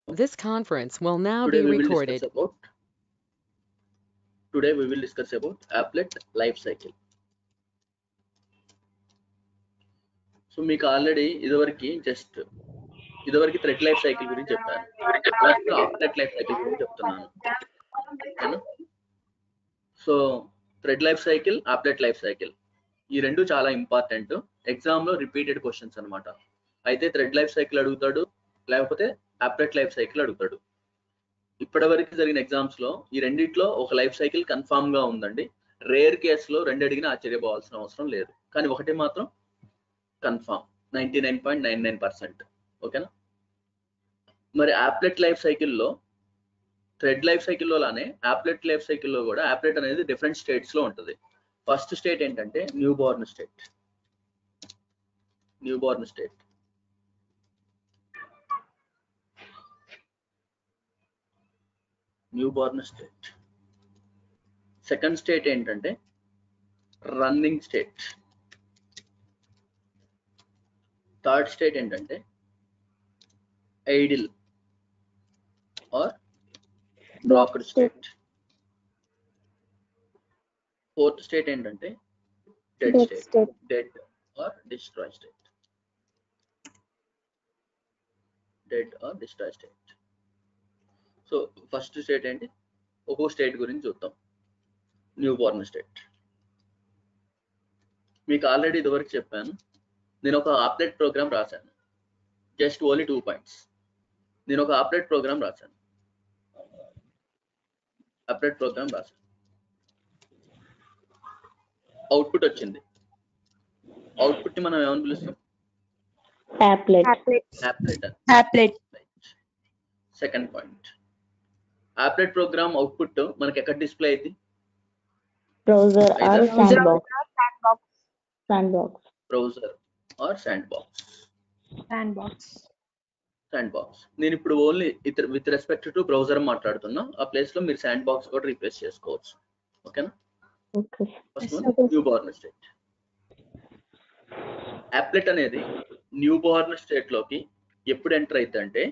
This conference will now Today be we will recorded. discuss about today we will discuss about applet life cycle. So మీకు already ఇదివరకు thread life cycle గురించి చెప్పాను. Next applet life cycle గురించి చెప్తున్నాను. ఓకేనా? So thread life cycle, applet life cycle ఈ రెండు చాలా ఇంపార్టెంట్. ఎగ్జామ్ లో రిపీటెడ్ క్వశ్చన్స్ అన్నమాట. అయితే థ్రెడ్ లైఫ్ సైకిల్ అడుగుతాడు, లేకపోతే ఆప్లెట్ లైఫ్ సైకిల్ అడుగుతాడు. ఇప్పటివరకు జరిగిన ఎగ్జామ్స్ లో ఈ రెండిట్లో ఒక లైఫ్ సైకిల్ కన్ఫామ్ గా ఉందండి. రేర్ కేసులో రెండు అడిగినా ఆశ్చర్యపోవాల్సిన అవసరం లేదు. కానీ ఒకటి మాత్రం కన్ఫామ్ 99.99%. ఓకేనా? మరి ఆప్లెట్ లైఫ్ సైకిల్లో థ్రెడ్ లైఫ్ సైకిల్లో లానే ఆప్లెట్ లైఫ్ సైకిల్లో కూడా ఆప్లెట్ అనేది డిఫరెంట్ స్టేట్స్ లో ఉంటుంది. ఫస్ట్ స్టేట్ ఏంటంటే newborn state. Second state ఏంటంటే రన్నింగ్ స్టేట్. థర్డ్ స్టేట్ ఏంటంటే idle or blocked state. Fourth state ఏంటంటే dead or destroy state. So first state ఏంటి, ఒక్కో స్టేట్ గురించి చూద్దాం. న్యూ బోర్న్ స్టేట్ మీకు ఆల్రెడీ ఇదివరకు చెప్పాను. నేను ఒక ఆప్లెట్ ప్రోగ్రామ్ రాశాను. Just only 2 points. నేను ఒక ఆప్లెట్ ప్రోగ్రామ్ రాశాను. అవుట్పుట్ వచ్చింది. అవుట్పుట్ ని మనం ఏమని పిలుస్తాం? Applet. Second point, applet programme output మనకి ఎక్కడ డిస్ప్లే అయింది? Browser or sandbox. Browser or sandbox. నేను ఇప్పుడు only with respect to browser మాట్లాడుతున్నా. ఆ ప్లేస్ లో మీరు శాండ్ బాక్స్ కూడా రీప్లేస్ చేసుకోవచ్చు. ఓకేనా? First one new Born state. Applet అనేది న్యూ బోర్న్ స్టేట్ లోకి ఎప్పుడు ఎంటర్ అవుతుందంటే,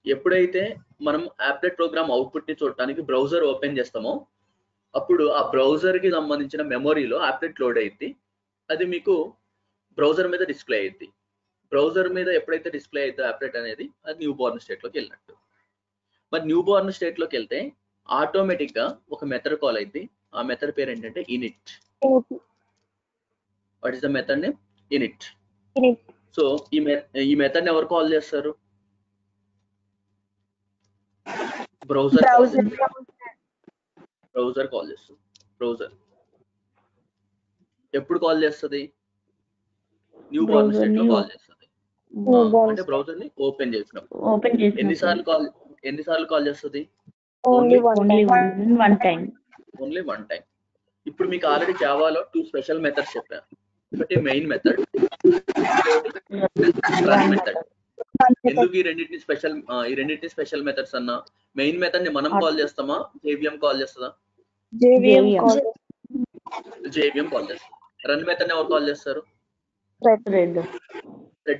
ఎప్పుడైతే మనం ఆప్లెట్ ప్రోగ్రామ్ అవుట్పుట్ ని చూడటానికి బ్రౌజర్ ఓపెన్ చేస్తామో అప్పుడు ఆ బ్రౌజర్ కి సంబంధించిన మెమొరీలో ఆప్లెట్ లోడ్ అయ్యింది. అది మీకు బ్రౌజర్ మీద డిస్ప్లే అయ్యింది. బ్రౌజర్ మీద ఎప్పుడైతే డిస్ప్లే అవుతుందో ఆప్లెట్ అనేది, అది న్యూ బోర్న్ స్టేట్ లోకి వెళ్ళినట్టు. మరి న్యూ బోర్న్ స్టేట్ లోకి వెళ్తే ఆటోమేటిక్ గా ఒక మెథడ్ కాల్ అయింది. ఆ మెథడ్ పేరు ఏంటంటే in it. What is the method name? In it. So ఈ మెథడ్ ని ఎవరు కాల్ చేస్తారు? బ్రౌజర్ కాల్ చేస్తుంది. బ్రౌజర్ ఎప్పుడు కాల్ చేస్తుంది? న్యూ బోర్న్ స్టేట్ లో కాల్ చేస్తుంది. అంటే బ్రౌజర్ ని ఓపెన్ చేసినప్పుడు. ఎన్నిసార్లు కాల్ చేస్తుంది? Only one time. ఇప్పుడు మీకు ఆల్రెడీ జావాలో 2 స్పెషల్ మెథడ్స్ చెప్పాను. ఒకటి మెయిన్ మెథడ్, రన్ మెథడ్. ఎందుకు ఈ రెండింటిని స్పెషల్ మెథడ్స్ అన్నా? మెయిన్ మెథడ్ ని మనం కాల్ చేస్తామా, జేవిఎం కాల్ చేస్తుందా? JVM కాల్ చేస్తుంది. రన్ మెథడ్ ని ఎవరు కాల్ చేస్తారు? థ్రెడ్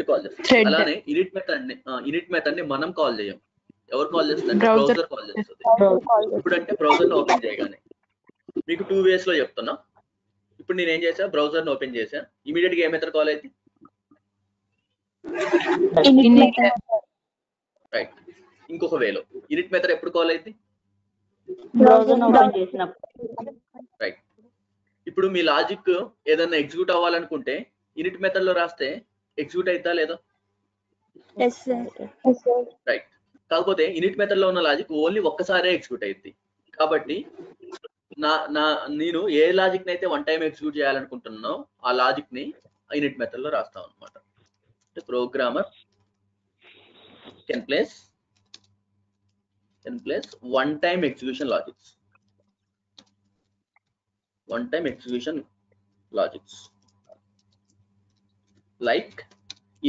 కాల్ చేస్తారు. అలానే ఇనిట్ మెథడ్ ని మనం కాల్ చేయం. ఎవరు కాల్ చేస్తారు? బ్రౌజర్ కాల్ చేస్తుంది. ఇప్పుడంటే బ్రౌజర్ ఓపెన్ చేయగానే మీకు 2 వేస్ లో చెప్తున్నా. ఇప్పుడు నేను ఏం చేసా, బ్రౌజర్ ని ఓపెన్ చేసా, ఇమీడియట్ గా ఏ మెథడ్ కాల్ అయింది? రైట్. ఇంకొక వేలో ఇనిట్ మెథడ్ ఎప్పుడు కాల్ అయింది? రైట్. ఇప్పుడు మీ లాజిక్ ఏదైనా ఎగ్జిక్యూట్ అవ్వాలనుకుంటే ఇనిట్ మెథడ్ లో రాస్తే ఎగ్జిక్యూట్ అవుతా లేదా? రైట్. కాకపోతే ఇనిట్ మెథడ్ లో ఉన్న లాజిక్ ఓన్లీ ఒక్కసారే ఎగ్జిక్యూట్ అయింది. కాబట్టి నేను ఏ లాజిక్ ని అయితే 1 టైం ఎగ్జిక్యూట్ చేయాలనుకుంటున్నానో ఆ లాజిక్ ని ఇనిట్ మెథడ్ లో రాస్తాం అనమాట. Programmer can place 1 time execution logics like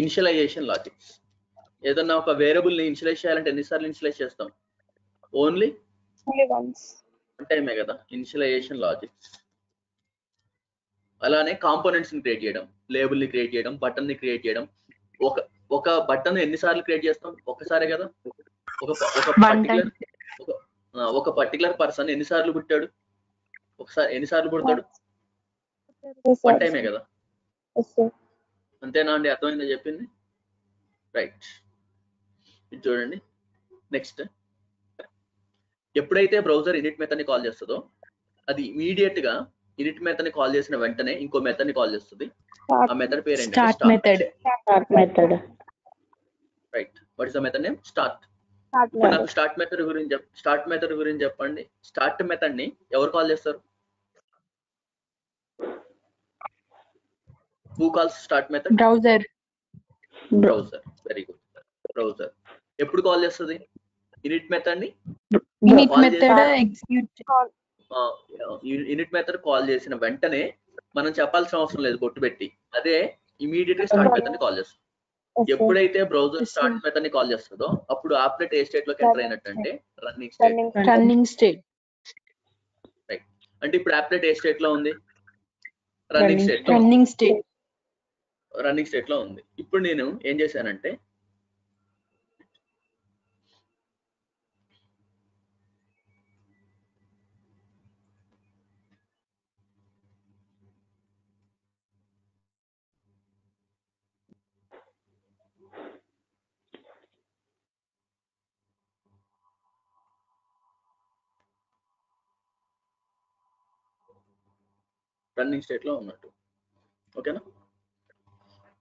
initialization logics. ఏదన్నా ఒక వేరియబుల్ ని ఇనిషియలైజ్ చేయాలంటే ఎన్నిసార్లు ఇనిషియలైజ్ చేస్తాం? ఓన్లీ వన్ టైమే కదా ఇనిషియలైజేషన్ లాజిక్స్. అలానే కాంపోనెంట్స్ ని క్రియేట్ చేయడం, లేబుల్ ని క్రియేట్ చేయడం, బటన్ ని క్రియేట్ చేయడం. ఒక బటన్ ఎన్నిసార్లు క్రియేట్ చేస్తాం? ఒక్కసారే కదా. ఒక పర్టికులర్ పర్సన్ ఎన్నిసార్లు పుట్టాడు? ఎన్నిసార్లు పుడతాడు? వన్ టైమే కదా, అంతేనా అండి? అర్థమైందా చెప్పింది? రైట్, ఇది చూడండి. నెక్స్ట్, ఎప్పుడైతే బ్రౌజర్ ఇనిట్ మెథడ్ ని కాల్ చేస్తుందో అది ఇమీడియట్ గా ఇనిట్ మెథడ్ ని కాల్ చేసిన వెంటనే ఇంకో మెథడ్ ని కాల్ చేస్తుంది. ఆ మెథడ్ పేరు ఏంటంటే start method. Right, what is the method name? Start. ఇప్పుడు నాకు స్టార్ట్ మెథడ్ గురించి చెప్పండి. స్టార్ట్ మెథడ్ ని ఎవరు కాల్ చేస్తారు? Who calls start method? Browser. Very good. Browser ఎప్పుడు కాల్ చేస్తుంది ఇనిట్ మెథడ్ ని? In it method execute. In it method call చేసిన వెంటనే మనం చెప్పాల్సిన అవసరం లేదు బొట్టు పెట్టి, అదే ఇమీడియట్ గా స్టార్ట్ మెథడ్ ని కాల్ చేస్తుంది. ఎప్పుడైతే బ్రౌజర్ స్టార్ట్ మెథడ్ ని కాల్ చేస్తుందో అప్పుడు ఆప్లెట్ ఏ స్టేట్ లోకి ఎంటర్ అయినట్టు అంటే రన్నింగ్ స్టేట్. రైట్, అంటే ఇప్పుడు ఆప్లెట్ ఏ స్టేట్ లో ఉంది? రన్నింగ్ స్టేట్ లో ఉంది. ఇప్పుడు నేను ఏం చేశానంటే రన్నింగ్ స్టేట్ లో ఉన్నట్టు, ఓకేనా?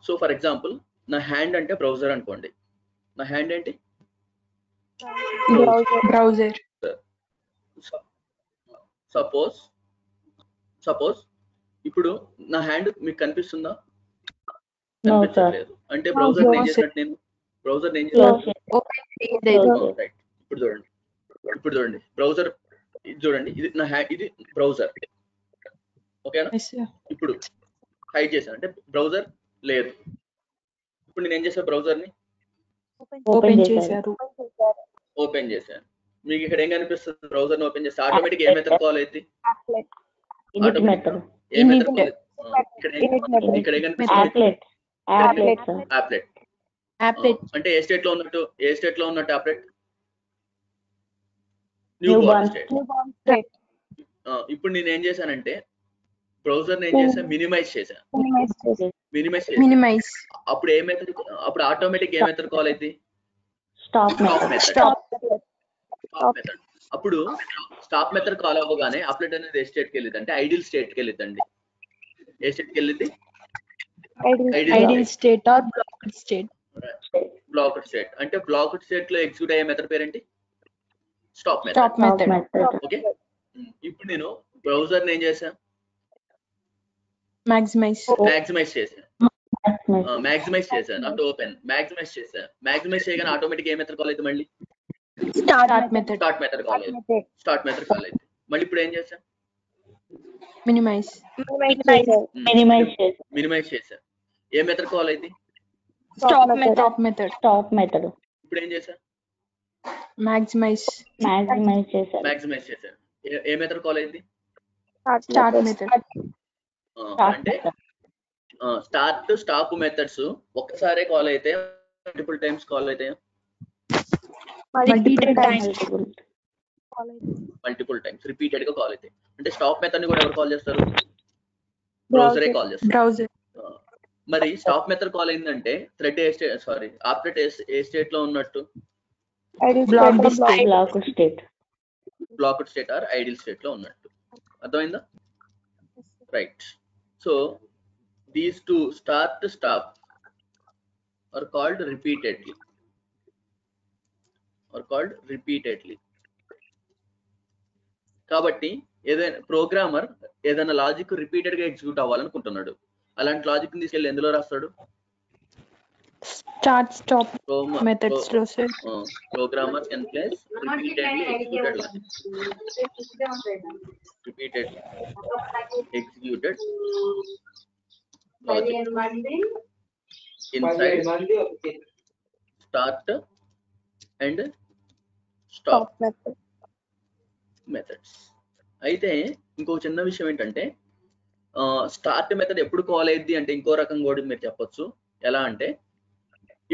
సో ఫర్ ఎగ్జాంపుల్ నా హ్యాండ్ అంటే బ్రౌజర్ అనుకోండి. నా హ్యాండ్ ఏంటి? బ్రౌజర్. సపోజ్ ఇప్పుడు నా హ్యాండ్ మీకు కనిపిస్తుందా? కనిపించట్లేదు. అంటే బ్రౌజర్ ఏం చేసినట్టు నేను? రైట్, ఇప్పుడు చూడండి బ్రౌజర్ చూడండి, ఇది నా హ్యాండ్, ఇది బ్రౌజర్, ఓకేనా? ఇప్పుడు హైడ్ చేశాను అంటే బ్రౌజర్ లేదు. ఇప్పుడు నేను ఏం చేశాను? బ్రౌజర్ ని ఓపెన్ చేశాను. మీకు ఇక్కడ ఏం కనిపిస్తుంది? బ్రౌజర్ ని ఓపెన్ చేస్తే ఆటోమేటిక్ ఏ మెథడ్ కాల్ అయితే? ఇక్కడ ఏం కనిపిస్తుంది? ఆప్లెట్. అంటే ఏ స్టేట్ లో ఉన్నట్టు? Applet new born state. ఇప్పుడు నేను ఏం చేశానంటే బ్రౌజర్ ఏం చేశాను? మినిమైజ్ చేశాను. అప్పుడు ఏ మెథడ్? అప్పుడు ఆటోమేటిక్ ఏ మెథడ్ కాల్ అయితే? Stop method. అప్పుడు స్టాప్ మెథడ్ కాల్ అవ్వగానే ఆప్లెట్ అనేది ఏ స్టేట్ కి వెళ్ళింది అంటే ఐడిల్ స్టేట్ కి వెళ్ళిందండి. ఏ స్టేట్ కి వెళ్ళింది? Idle state or blocked state. Blocked state. అంటే బ్లాక్డ్ స్టేట్ లో ఎగ్జిక్యూట్ అయ్యే మెథడ్ పేరేంటి? Stop method. ఓకే, ఇప్పుడు నేను బ్రౌజర్ ఏం చేశాను? మాక్సిమైజ్ చేశాను. అంటే ఓపెన్ మాక్సిమైజ్ చేశాను. మాక్సిమైజ్ చేయగానే ఆటోమేటిక్ ఏ మెథడ్ కాల్ అయితే? మళ్ళీ స్టార్ట్ మెథడ్ కాల్ అయితే. మళ్ళీ ఇప్పుడు ఏం చేశాను? మినిమైజ్ చేశాను. ఏ మెథడ్ కాల్ అయితే? Stop method. ఇప్పుడు ఏం చేశాను? మాక్సిమైజ్ చేశాను. ఏ మెథడ్ కాల్ అయితే? Start method. అంటే స్టార్ట్ స్టాప్ మెథడ్స్ ఒక్కసారే కాల్ అయితే మల్టిపుల్ టైమ్స్ కాల్ అయితే? మల్టిపుల్ టైమ్స్ రిపీటెడ్ గా కాల్ అయితే. అంటే స్టాప్ మెథడ్ ని కూడా ఎవరు కాల్ చేస్తారు? బ్రౌజరే కాల్ చేస్తారు. మరి స్టాప్ మెథడ్ కాల్ అయిందంటే థ్రెడ్ ఆప్లెట్ ఏ స్టేట్ లో ఉన్నట్టు? Blocked state or idle state లో ఉన్నట్టు. అర్థమైందా? Right. So these two start stop are called repeatedly. కాబట్టి ఏదైనా ప్రోగ్రామర్ ఏదైనా లాజిక్ రిపీటెడ్ గా ఎగ్జిక్యూట్ అవ్వాలనుకుంటున్నాడు. అలాంటి లాజిక్ ని తీసుకెళ్ళి ఎందులో రాస్తాడు? స్టార్ట్ స్టాప్ మెథడ్స్ లో sir. Programmer can place repeatedly executed logic inside start and stop methods. అయితే ఇంకో చిన్న విషయం ఏంటంటే స్టార్ట్ మెథడ్ ఎప్పుడు కాల్ అయ్యిద్ది అంటే ఇంకో రకం కూడా మీరు చెప్పొచ్చు. ఎలా అంటే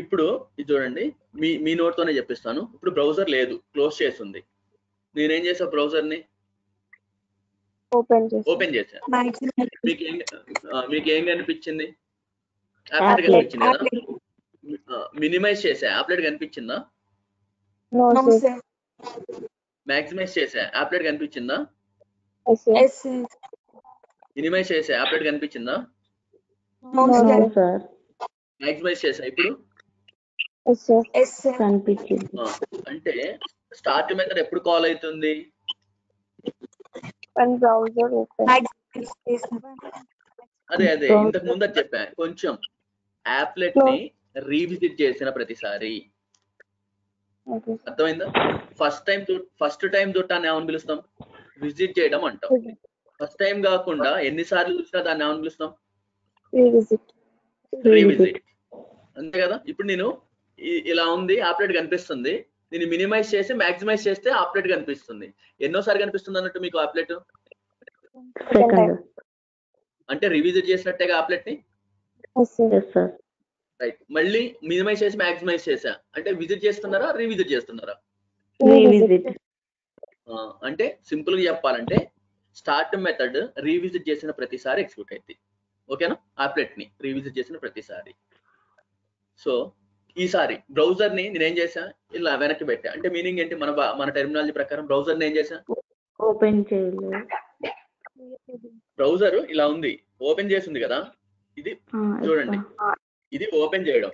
ఇప్పుడు ఇది చూడండి, మీ నోట్ తోనే చెప్పిస్తాను. ఇప్పుడు బ్రౌజర్ లేదు, క్లోజ్ చేస్తుంది. నేనేం చేసా, బ్రౌజర్ ని ఓపెన్ చేశా. మీకు ఏం కనిపించింది? యాప్లెట్ కనిపించింది కదా. మినిమైజ్ చేసా, యాప్లెట్ కనిపించిందా? మాక్సిమైజ్ చేసా, యాప్లెట్ కనిపించిందా? మినిమైజ్ చేసా, యాప్లెట్ కనిపించిందా? మాక్సిమైజ్ చేసా, ఇప్పుడు కనిపించింది. అంటే స్టార్ట్ మెథడ్ ఎప్పుడు కాల్ అవుతుంది? అదే ఇంతకు ముందు చెప్పా, కొంచెం యాప్లెట్ ని రీవిజిట్ చేసిన ప్రతిసారి. అర్థమైందా? ఫస్ట్ టైం చుట్టాన్ని ఏమని పిలుస్తాం? విజిట్ చేయడం అంటాం. ఫస్ట్ టైం కాకుండా ఎన్నిసార్లు చూసినా దాన్ని ఏమని పిలుస్తాం? రీవిజిట్. అంతే కదా. ఇప్పుడు నేను ఇలా ఉంది, ఆప్లెట్ కనిపిస్తుంది, నేను మినిమైజ్ చేసి మాక్సిమైజ్ చేస్తే ఆప్లెట్ కనిపిస్తుంది. ఎన్నోసారి కనిపిస్తుంది అన్నట్టు మీకు ఆప్లెట్? అంటే రివిజిట్ చేసినట్టేగా ఆప్లెట్ ని. రైట్. మళ్ళీ మినిమైజ్ చేసి మాక్సిమైజ్ చేసా అంటే విజిట్ చేస్తున్నారా, రీవిజిట్ చేస్తున్నారా? అంటే సింపుల్ గా చెప్పాలంటే స్టార్ట్ మెథడ్ రీవిజిట్ చేసిన ప్రతిసారి ఎగ్జిక్యూట్ అయింది. ఓకేనా? ఆప్లెట్ ని రీవిజిట్ చేసిన ప్రతిసారి. సో ఈసారి బ్రౌజర్ ని నేనేం చేసా, ఇలా వెనక్కి పెట్టా. అంటే మీనింగ్ ఏంటి? మన టెర్మినాలజీ ప్రకారం బ్రౌజర్ ని ఏం చేసా? ఓపెన్ చేయలేదు. బ్రౌజర్ ఇలా ఉంది, ఓపెన్ చేసింది కదా. ఇది చూడండి, ఇది ఓపెన్ చేయడం,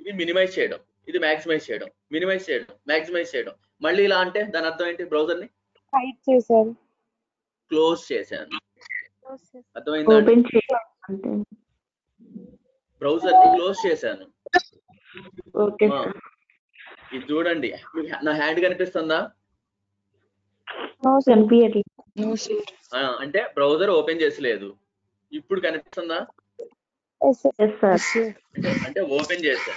ఇది మినిమైజ్ చేయడం, ఇది మాక్సిమైజ్ చేయడం, మినిమైజ్ చేయడం, మాక్సిమైజ్ చేయడం. మళ్ళీ ఇలా అంటే దాని అర్థం ఏంటి? బ్రౌజర్ ని క్లోజ్ చేశాను. అర్థమైందా? బ్రౌజర్ ని క్లోజ్ చేశాను. ఇది చూడండి, నా హ్యాండ్ కనిపిస్తుందా? అంటే బ్రౌజర్ ఓపెన్ చేసలేదు. ఇప్పుడు కనిపిస్తుందా? అంటే ఓపెన్ చేశా.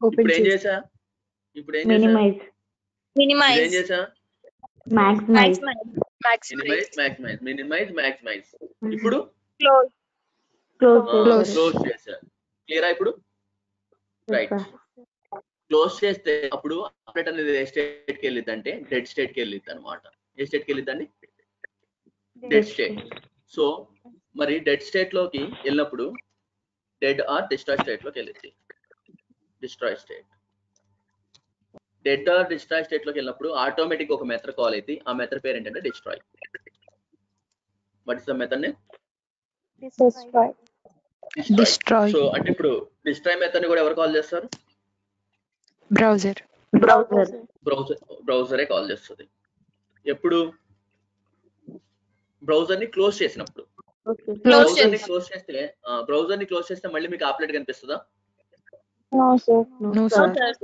ఇప్పుడు ఏం చేశా? Minimise maximise. ఇప్పుడు క్లోజ్ చేశా. క్లియరా ఇప్పుడు? రైట్. క్లోజ్ చేస్తే అప్పుడు ఆపరేట్ అనేది ఏ స్టేట్ కి వెళ్ళిద్ది అంటే డెడ్ స్టేట్ కి వెళ్ళిద్ది అనమాట. ఏ స్టేట్ కి వెళ్ళిద్దండి? Dead state. సో మరి డెడ్ స్టేట్ లోకి వెళ్ళినప్పుడు డెడ్ ఆర్ డిస్ట్రాయ్ స్టేట్ లోకి వెళ్ళిద్ది. Destroy state. Dead or destroy state లోకి వెళ్ళినప్పుడు ఆటోమేటిక్ ఒక మెథడ్ కాల్ అయితే ఆ మెథడ్ పేరు ఏంటంటే destroy. What is the method name? Destroy. So అంటే ఇప్పుడు డిస్ట్రాయ్ మెథడ్ ని కూడా ఎవరు కాల్ చేస్తారు? బ్రౌజరే కాల్ చేస్తుంది. ఎప్పుడు? బ్రౌజర్ ని క్లోజ్ చేసినప్పుడు. బ్రౌజర్ ని క్లోజ్ చేస్తే మళ్ళీ మీకు ఆప్లెట్ కనిపిస్తుందా?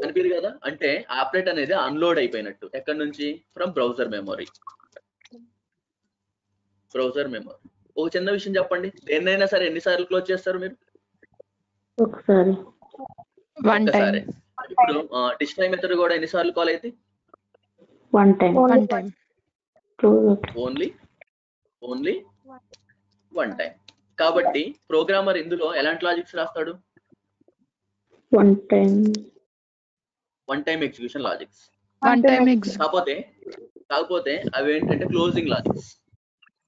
కనిపించదు కదా. అంటే ఆప్లెట్ అనేది అన్లోడ్ అయిపోయినట్టు. ఎక్కడి నుంచి? From browser memory. ఒక చిన్న విషయం చెప్పండి, దేన్నైనా సరే ఎన్నిసార్లు క్లోజ్ చేస్తారు మీరు? ఒకసారి. ఇప్పుడు డిస్ట్రాయ్ మెథడ్ కూడా ఎన్నిసార్లు కాల్ అయితే? One time. Only one time. కాబట్టి ప్రోగ్రామర్ ఇందులో ఎలాంటి లాజిక్స్ రాస్తాడు? One time execution logics. కాకపోతే అవి ఏంటంటే క్లోజింగ్ లాజిక్స్.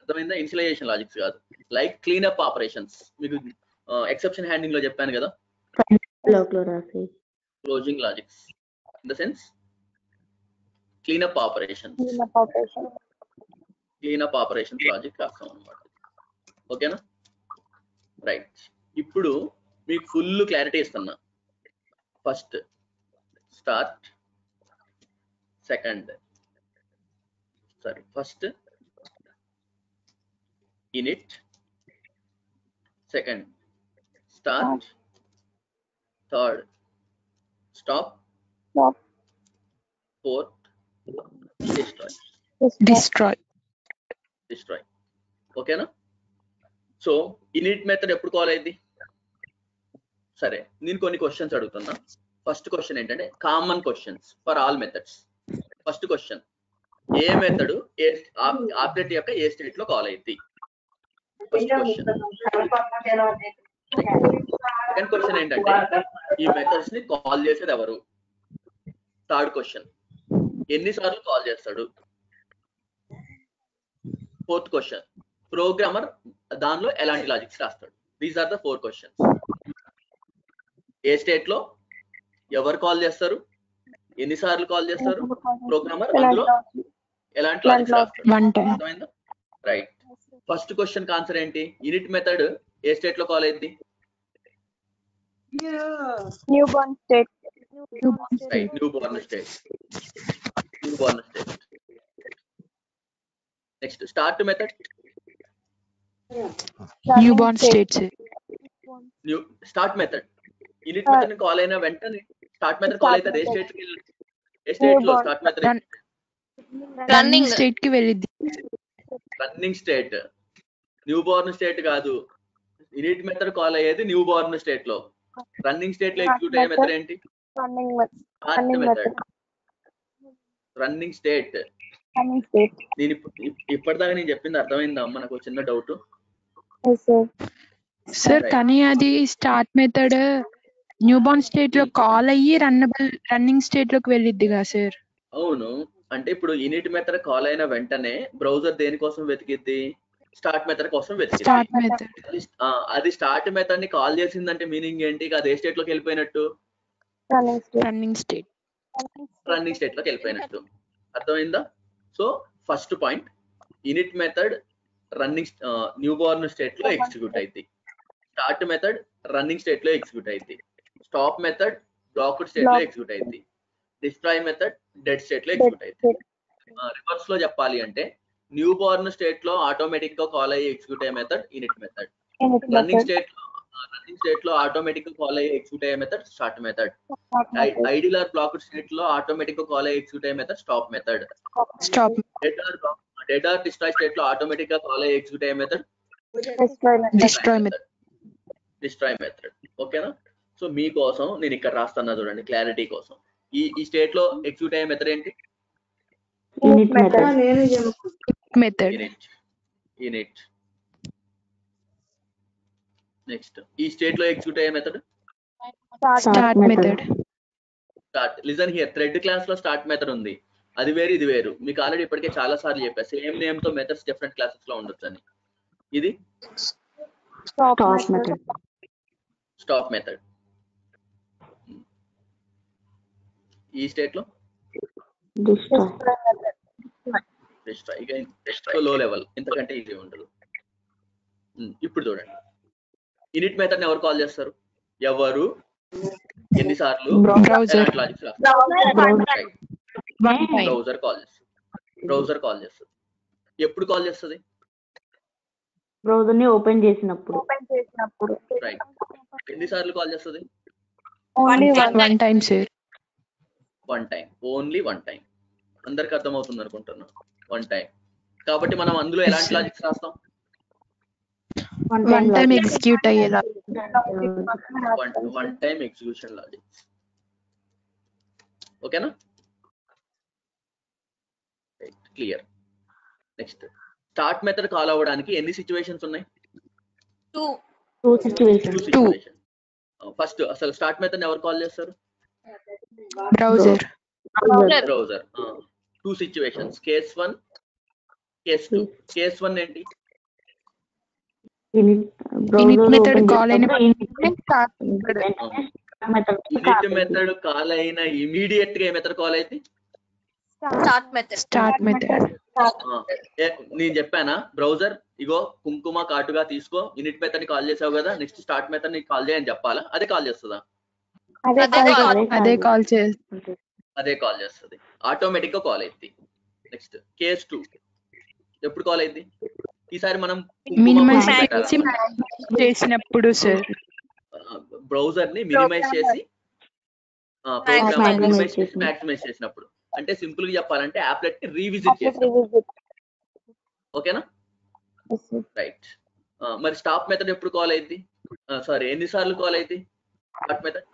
అర్థమైందా? ఇనిషియలైజేషన్ లాజిక్స్ కాదు. Like cleanup operations. మీకు ఎక్సెప్షన్ హ్యాండింగ్ లో చెప్పాను కదా, closing logics in the sense cleanup operations logic రాస్తాం అన్నమాట. ఓకేనా? రైట్. ఇప్పుడు మీకు ఫుల్ క్లారిటీ ఇస్తున్నా. First start, first init, second start, third stop, fourth destroy. ఓకేనా? సో ఇనిట్ మెథడ్ ఎప్పుడు కాల్ అయింది? సరే, నేను కొన్ని క్వశ్చన్స్ అడుగుతున్నా. ఫస్ట్ క్వశ్చన్ ఏంటంటే common questions for all methods. First question, ఏ మెథడ్ ఆబ్జెక్ట్ యొక్క ఏ స్టేట్ లో కాల్ అయింది? First question. సెకండ్ క్వశ్చన్ ఏంటంటే ఈ మెథడ్స్ ని కాల్ చేసేది ఎవరు? థర్డ్ క్వశ్చన్ ఎన్నిసార్లు కాల్ చేస్తాడు? ఫోర్త్ క్వశ్చన్ ప్రోగ్రామర్ దానిలో ఎలాంటి లాజిక్స్ రాస్తాడు? These are the 4 questions. ఏ స్టేట్ లో ఎవరు కాల్ చేస్తారు, ఎన్నిసార్లు కాల్ చేస్తారు, ప్రోగ్రామర్ అందులో ఎలాంటి లాజిక్స్ రాస్తాడు? అర్థమైందా? రైట్. ఫస్ట్ క్వశ్చన్ ఆన్సర్ ఏంటి? యూనిట్ మెథడ్ ఏ స్టేట్ లో కాల్ అయింది? Newborn state. Right, newborn state. Next start method. Newborn state. Start method unit method call అయిన వెంటనే స్టార్ట్ మెథడ్ కాల్ అవుతుంది. ఏ స్టేట్ లో స్టార్ట్ మెథడ్? రన్నింగ్ స్టేట్ కి వెళ్ళింది. Running state, new Born state కాదు. Unit method call అయ్యేది new Born state లో. Running state లో ఎగ్జిక్యూట్ అయ్యే మెథడ్ ఏంటి? Start method. Running state. నేను ఇప్పటిదాకా నేను చెప్పింది అర్థమైందా అమ్మ? నాకు చిన్న డౌట్ సార్. కానీ అది స్టార్ట్ మెథడ్ న్యూబార్న్ స్టేట్ లో కాల్ అయ్యి రన్నింగ్ స్టేట్ లోకి వెళ్ళిద్ది కదా సార్? అవును. అంటే ఇప్పుడు యూనిట్ మెథడ్ కాల్ అయిన వెంటనే బ్రౌజర్ దేనికోసం వెతికిద్ది? స్టార్ట్ మెథడ్ కోసం వెతికిద్ది. Start method. అది స్టార్ట్ మెథడ్ ని కాల్ చేసిందంటే మీనింగ్ ఏంటి? అది ఏ స్టేట్ లోకి వెళ్ళిపోయినట్టు? Running state. రన్నింగ్ స్టేట్ లోకి వెళ్ళిపోయినట్టు. అర్థమైందా? So first point, init method running newborn state లో ఎగ్జిక్యూట్ అయింది. స్టార్ట్ మెథడ్ రన్నింగ్ స్టేట్ లో ఎగ్జిక్యూట్ అయింది. స్టాప్ మెథడ్ బ్లాక్డ్ స్టేట్ లో ఎగ్జిక్యూట్ అయింది. డిస్ట్రాయ్ మెథడ్ డెడ్ స్టేట్ లో ఎగ్జిక్యూట్ అయింది. రివర్స్ లో చెప్పాలి అంటే న్యూ బోర్న్ స్టేట్ లో ఆటోమేటిక్ గా కాల్ అయ్యి ఎగ్జిక్యూట్ అయ్యే method unit method. Running state లో ఆటోమేటిక్ గా కాల్ అయ్యి ఎగ్జిక్యూట్ అయ్యే method start method. Ideal or blocked state లో ఆటోమేటిక్ గా కాల్ అయ్యి ఎగ్జిక్యూట్ అయ్యే method stop method. Dead or destroy state లో ఆటోమేటిక్ గా కాల్ అయ్యి ఎగ్జిక్యూట్ అయ్యే మెథడ్ డిస్ట్రాయ్ మెథడ్. ఓకేనా? సో మీకోసం నేను ఇక్కడ రాస్తున్నా చూడండి క్లారిటీ కోసం. ఈ స్టేట్ లో ఎగ్జిక్యూట్ అయ్యే మెథడ్ ఏంటి? యూనిట్. నెక్స్ట్ ఈ స్టేట్ లో ఎగ్జిక్యూట్ అయ్యే method start method. Start. Listen here, thread class లో స్టార్ట్ మెథడ్ ఉంది, అది వేరు ఇది వేరు. మీకు ఆల్రెడీ ఇప్పటికే చాలా సార్లు చెప్పా సేమ్ నేమ్ తో మెథడ్స్ డిఫరెంట్ క్లాసెస్ లో ఉండొచ్చు అని. ఇది స్టాప్ మెథడ్. ఈ స్టేట్ లో లో లెవెల్, ఎంతకంటే ఈజీ ఉండదు. ఇప్పుడు చూడండి యూనిట్ మెథడ్ ఎవరు కాల్ చేస్తారు? ఎవరు, ఎన్నిసార్లు, ఎలాంటి లాజిక్స్ రాస్తారు? బ్రౌజర్ కాల్ చేస్తుంది. ఎప్పుడు కాల్ చేస్తుంది? బ్రౌజర్ ని ఓపెన్ చేసినప్పుడు. రైట్. ఎన్నిసార్లు కాల్ చేస్తుంది? One time sir. One time, only one time. అందరికి అర్థమవుతుంది అనుకుంటున్నా. One time. కాబట్టి మనం అందులో ఎలాంటి లాజిక్స్ రాస్తాం? వన్ టైం ఎగ్జిక్యూట్ అయ్యేలా. One time execution logics. ఓకేనా? Clear. Next start method call అవ్వడానికి ఎన్ని సిచ్యువేషన్స్ ఉన్నాయి? Two situation. ఫస్ట్ అసలు స్టార్ట్ మెథడ్ ఎవరు కాల్ చేస్తారు? Browser. 2 situations, case 1, case 2. Case 1 ఏంటి? యూనిట్ మెథడ్ కాల్ అయిన యూనిట్ మెథడ్ కాల్ అయిన ఇమీడియట్ గా ఏ మెథడ్ కాల్ అయితే? Start method. నేను చెప్పానా బ్రౌజర్ ఇగో కుంకుమ కాటుగా తీసుకో, యూనిట్ మెథడ్ ని కాల్ చేసావు కదా, నెక్స్ట్ స్టార్ట్ మెథడ్ ని కాల్ చేయని చెప్పాలా? అదే కాల్ చేస్తుందా? అదే కాల్ చేస్తుంది. ఆటోమేటిక్ గా కాల్ అయింది. నెక్స్ట్ కేస్ 2 ఎప్పుడు కాల్ అయింది? ఈసారి మనం మినిమైజ్ చేసినప్పుడు సార్. బ్రౌజర్ ని మినిమైజ్ చేసి ప్రోగ్రామ్ మినిమైజ్ చేసి మాక్సిమైజ్ చేసినప్పుడు. అంటే సింపుల్ గా చెప్పాలంటే యాప్లెట్ ని రీవిజిట్ చేసినప్పుడు. ఓకేనా? రైట్. మరి స్టాప్ మెథడ్ ఎప్పుడు కాల్ అయింది? సారీ, ఎన్నిసార్లు కాల్ అయింది start method?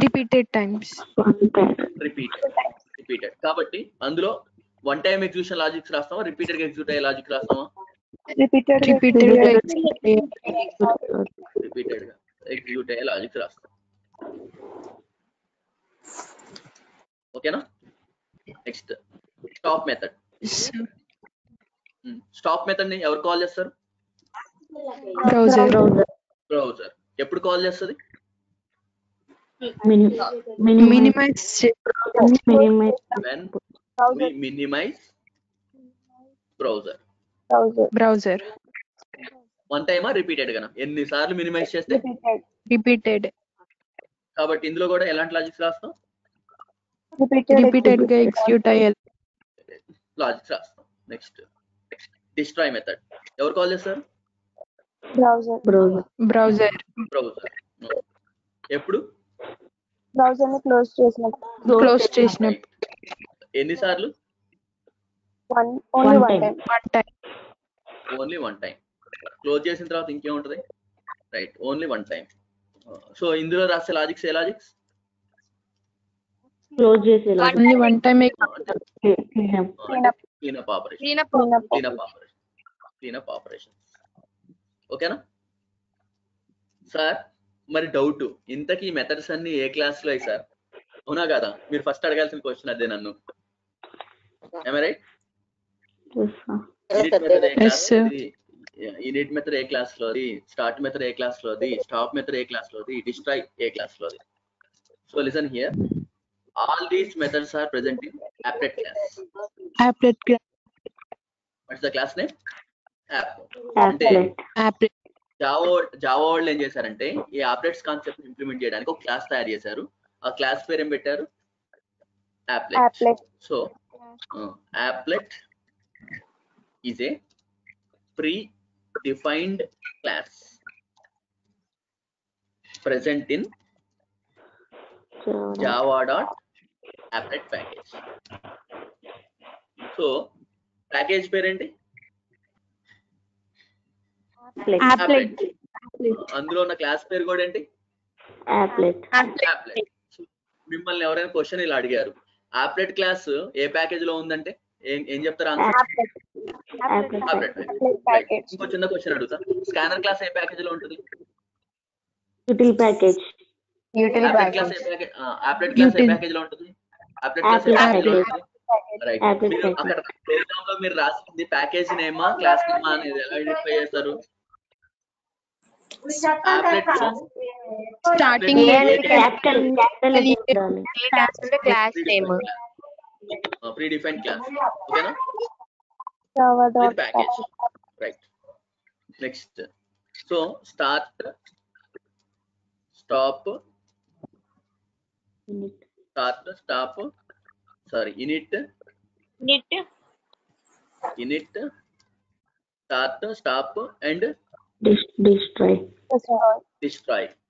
Repeated times. Repeated. కాబట్టి అందులో వన్ టైం ఎగ్జిక్యూషన్ లాజిక్స్ రాస్తామా, రిపీటెడ్ గా ఎగ్జిక్యూట్ అయ్యే లాజిక్ రాస్తామా? రిపీటెడ్. రిపీటెడ్ గా ఎగ్జిక్యూట్ అయ్యే లాజిక్స్ రాస్తాం. ఓకేనా? Next stop method. Stop method ని ఎవరు కాల్ చేస్తారు? బ్రౌజర్. ఎప్పుడు కాల్ చేస్తుంది? Minimize when we minimize browser. One టైమా రిపీటెడ్ గానా? ఎన్నిసార్లు మినిమైజ్ చేస్తే? రిపీటెడ్. కాబట్టి ఇందులో కూడా ఎలాంటి లాజిక్స్ రాస్తాం? రిపీటెడ్ గా ఎగ్జిక్యూట్ అయ్యే లాజిక్స్ రాస్తాం. Next destroy method. ఎవరు కాల్ చేస్తారు? బ్రౌజర్. ఎప్పుడు? బ్రౌజర్ ని క్లోజ్ చేసినప్పుడు. ఎన్నిసార్లు? Only one time. Only one time. Close చేసిన తర్వాత ఇంకేముంటది? Right, only one time. So ఇందులో రాసే లాజిక్స్ ఏ లాజిక్స్? క్లోజ్ చేసే only one time. Cleanup operation. ఓకేనా సార్? మరి డౌట్, ఇంతకీ మెథడ్స్ అన్ని ఏ క్లాస్ లో అయ్యి సార్? అవునా కదా? మీరు ఫస్ట్ అడగాల్సిన క్వశ్చన్ అదే నన్ను. రైట్? ఇనిట్ మెథడ్ ఏ క్లాస్ లోది, స్టార్ట్ మెథడ్ ఏ క్లాస్ లోది, స్టాప్ మెథడ్ ఏ క్లాస్ లోది, డిస్ట్రాయ్ ఏ క్లాస్ లోది? So listen here, all these methods are present in applet class. What's the class name? applet. Java వాళ్ళు ఏం చేశారంటే ఈ ఆప్లెట్స్ కాన్సెప్ట్ ఇంప్లిమెంట్ చేయడానికి ఒక క్లాస్ తయారు చేశారు. ఆ క్లాస్ పేరు ఏం పెట్టారు? applet. So applet is a pre-defined class present in java.applet package. So package పేరేంటి? applet. అందులో ఉన్న క్లాస్ పేరు కూడా ఏంటి? applet. మిమ్మల్ని ఎవరైనా క్వశ్చన్ ఇలా అడిగారు, applet క్లాస్ ఏ ప్యాకేజ్ లో ఉందంటే ఏం చెప్తారు ఆన్సర్? applet package. ఇంకో చిన్న క్వశ్చన్ అడుగుతా, స్కానర్ క్లాస్ ఏ ప్యాకేజ్ లో ఉంటుంది? util package. applet క్లాస్ ఏ ప్యాకేజ్ లో ఉంటుంది? applet క్లాస్ ఏ ప్యాకేజ్ లో ఉంటుంది? రైట్. అక్కడ ప్రోగ్రామ్ లో మీరు రాసింది ప్యాకేజ్ నేమా క్లాస్ నేమా అనేది ఎలా ఐడెంటిఫై చేస్తారు? Starting predefined class. ఓకేనా? Package. Right. Next so start, stop, init, start, stop and destroy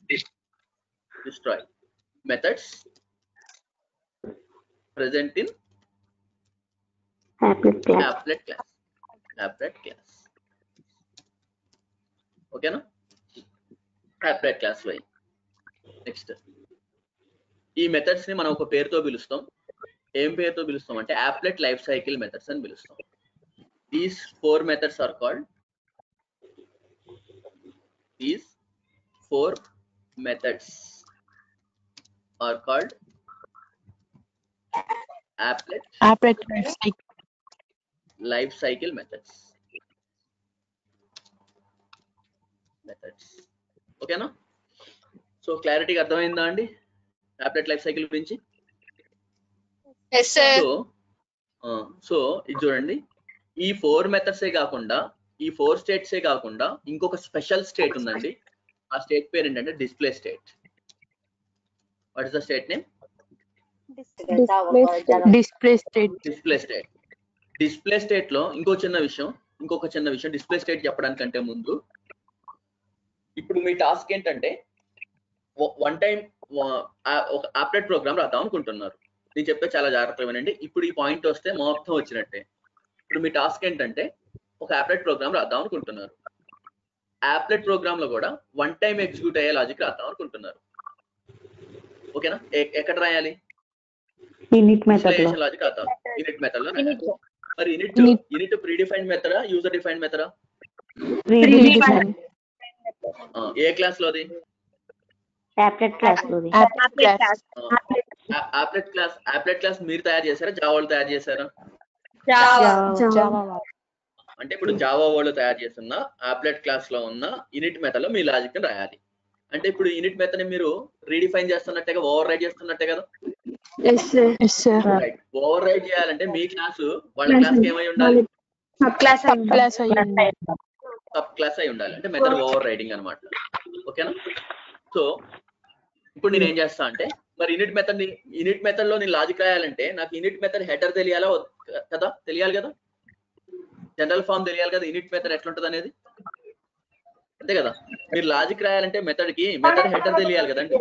methods present in applet class. ఓకేనా? applet class లో. నెక్స్ట్ ఈ మెథడ్స్ ని మనం ఒక పేరుతో పిలుస్తాం. ఏం పేరుతో పిలుస్తాం అంటే applet life cycle methods అని పిలుస్తాం. These four methods are called applet life cycle methods. ఓకేనా? సో క్లారిటీగా అర్థమైందా అండి applet life cycle గురించి? సో ఇది చూడండి, ఈ 4 మెథడ్స్ కాకుండా, ఈ 4 స్టేట్స్ కాకుండా ఇంకొక స్పెషల్ స్టేట్ ఉందండి. ఆ స్టేట్ పేరు ఏంటంటే display state. What is the state name? Display state లో ఇంకొక చిన్న విషయం డిస్ప్లే స్టేట్ చెప్పడానికంటే ముందు, ఇప్పుడు మీ టాస్క్ ఏంటంటే వన్ టైం ఒక applet ప్రోగ్రామ్ రాద్దాం అనుకుంటున్నారు. నేను చెప్పే చాలా జాగ్రత్తగా వినండి. ఇప్పుడు ఈ పాయింట్ వస్తే మొత్తం వచ్చినట్టే. ఇప్పుడు మీ టాస్క్ ఏంటంటే ఒక applet ప్రోగ్రామ్ రాద్దాం అనుకుంటున్నారు. applet ప్రోగ్రామ్ లో కూడా వన్ టైం ఎగ్జిక్యూట్ అయ్యే లాజిక్ రాద్దాం అనుకుంటున్నారు. ఓకేనా? ఎక్కడ రాయాలి? init method లో. లాజిక్ రాద్దాం init మెథడ్ లో. మరి init ప్రీడిఫైన్డ్ మెథడా యూజర్ డిఫైన్డ్ మెథడా? ఏ క్లాస్ లోది? యాప్లెట్ క్లాస్ లోది. యాప్లెట్ క్లాస్ మీరు తయారు చేశారా, జావా వాళ్ళు తయారు చేశారా? అంటే ఇప్పుడు జావా వాళ్ళు తయారు చేస్తున్న యాప్లెట్ క్లాస్ లో ఉన్న ఇనిట్ మెథడ్ లో మీ లాజిక్ ని రాయాలి. అంటే ఇప్పుడు ఇనిట్ మెథడ్ ని మీరు రీడిఫైన్ చేస్తున్నట్టుగా, ఓవర్ రైడ్ చేస్తున్నట్టే కదా. ఓవర్ రైడ్ చేయాలంటే మీ క్లాసు వాళ్ళ క్లాస్ ఏమై ఉండాలి? సబ్ క్లాస్ అయి ఉండాలి. అంటే మెథడ్ ఓవర్ రైడింగ్ అనమాట. ఓకేనా? సో ఇప్పుడు నేను ఏం చేస్తా అంటే, మరి ఇనిట్ మెథడ్ లో నేను లాజిక్ రాయాలంటే నాకు ఇనిట్ మెథడ్ హెడర్ తెలియాలా కదా? తెలియాలి కదా. జనరల్ ఫామ్ తెలియాలి కదా, ఇనిట్ మెథడ్ ఎట్లుంటది అనేది. అంతే కదా. మీరు లాజిక్ రాయాలంటే మెథడ్ హెడర్ తెలియాలి కదండి.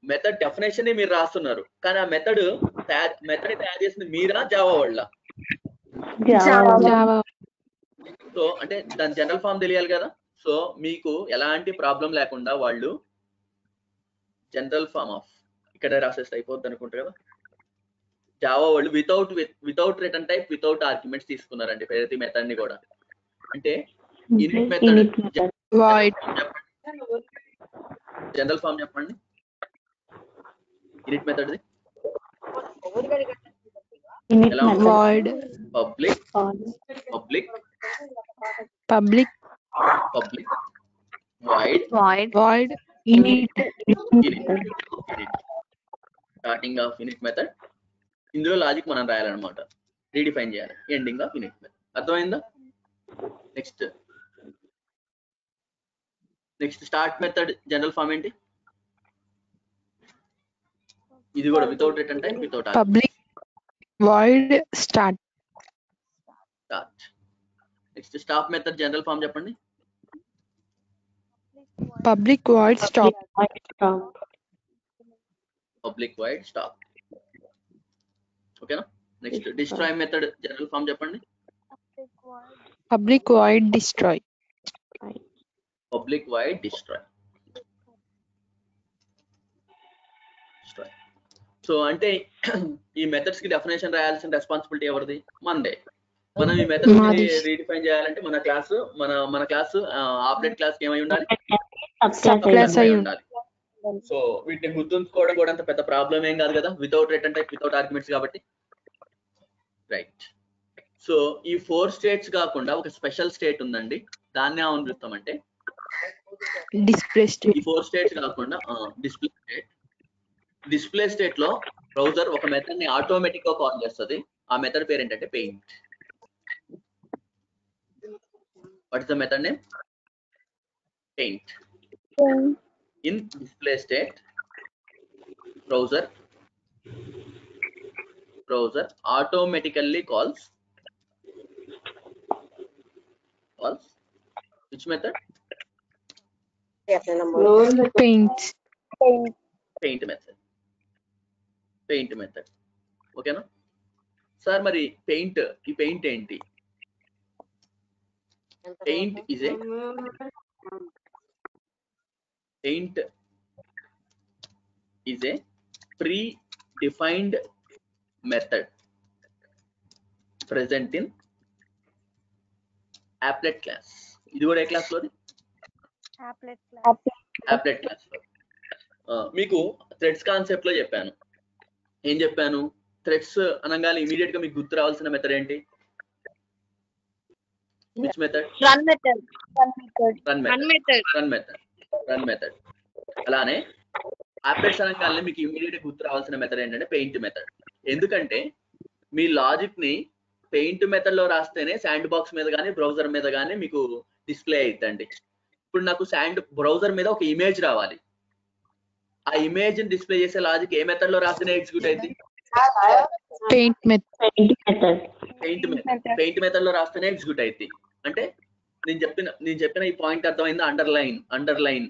మెథడ్ డెఫినేషన్ ని మీరు రాస్తున్నారు, కానీ ఆ మెథడ్ తయారు చేసింది మీరా, జావా వాళ్ళ? సో అంటే దాని జనరల్ ఫామ్ తెలియాలి కదా. సో మీకు ఎలాంటి ప్రాబ్లం లేకుండా వాళ్ళు జనరల్ ఫామ్ ఆఫ్ ఇక్కడ రాసేస్తే అయిపోద్ది అనుకుంటారు కదా. జావా వాళ్ళు without return type, without arguments తీసుకున్నారండి ప్రతి మెథడ్ ని కూడా. అంటే ఇనిట్ మెథడ్ జనరల్ ఫామ్ చెప్పండి. Init method void public void init starting of init method. ఇందులో లాజిక్ మనం రాయాలన్నమాట, రీడిఫైన్ చేయాలి. Ending of init method. అర్థమైందా? Next start method general form ఏంటి? ఇది కూడా without return type, without public void start. Next stop method general form చెప్పండి. public void stop. Public void stop. ఓకేనా? Next destroy method general form చెప్పండి. public void destroy. Public wide destroy. So అంటే ఈ methods కి definition రాయాల్సిన responsibility ఎవరిది? మనదే. మనం ఈ మెథడ్స్ ని రీడిఫైన్ చేయాలంటే మన క్లాస్ ఆప్లెట్ క్లాస్ ఏమై ఉండాలి? ఉండాలి. సో వీటిని గుర్తుంచుకోవడం కూడా అంత పెద్ద ప్రాబ్లం ఏం కాదు కదా, without return type, without arguments కాబట్టి. రైట్. సో ఈ 4 స్టేట్స్ కాకుండా ఒక స్పెషల్ స్టేట్ ఉందండి. దాన్ని ఏమని పిలుస్తామంటే display state. ఈ 4 స్టేట్స్ కాకుండా డిస్ప్లే స్టేట్ లో బ్రౌజర్ ఒక మెథడ్ ని ఆటోమేటిక్ గా కాల్ చేస్తుంది. ఆ మెథడ్ పేరు ఏంటంటే paint. What is the method name? Paint. In display state browser automatically calls which method? paint method. ఓకేనా సార్? మరి ఈ పెయింట్ ఏంటి? Paint is a pre-defined method present in applet class. ఇది కూడా ఏ క్లాస్ లోది? applet class లో. మీకు threads concept లో చెప్పాను. ఏం చెప్పాను? థ్రెడ్స్ అనగానే ఇమీడియట్ గా మీకు గుర్తు రావాల్సిన మెథడ్ ఏంటి? Which method? Run method. అలానే ఆప్లెట్స్ అనగానే మీకు ఇమీడియట్ గా గుర్తు రావాల్సిన మెథడ్ ఏంటంటే పెయింట్ మెథడ్. ఎందుకంటే మీ లాజిక్ ని పెయింట్ మెథడ్ లో రాస్తేనే శాండ్ బాక్స్ మీద కానీ బ్రౌజర్ మీద కానీ మీకు డిస్ప్లే అయిద్దండి. ఇప్పుడు నాకు బ్రౌజర్ మీద ఒక ఇమేజ్ రావాలి. ఆ ఇమేజ్ ని డిస్ప్లే చేసే లాజిక్ ఏ మెథడ్ లో రాస్తేనే ఎగ్జిక్యూట్ అయింది? పెయింట్ మెథడ్ లో రాస్తేనే ఎగ్జిక్యూట్ అయింది. అంటే నేను చెప్పిన ఈ పాయింట్ అర్థమైందా? అండర్లైన్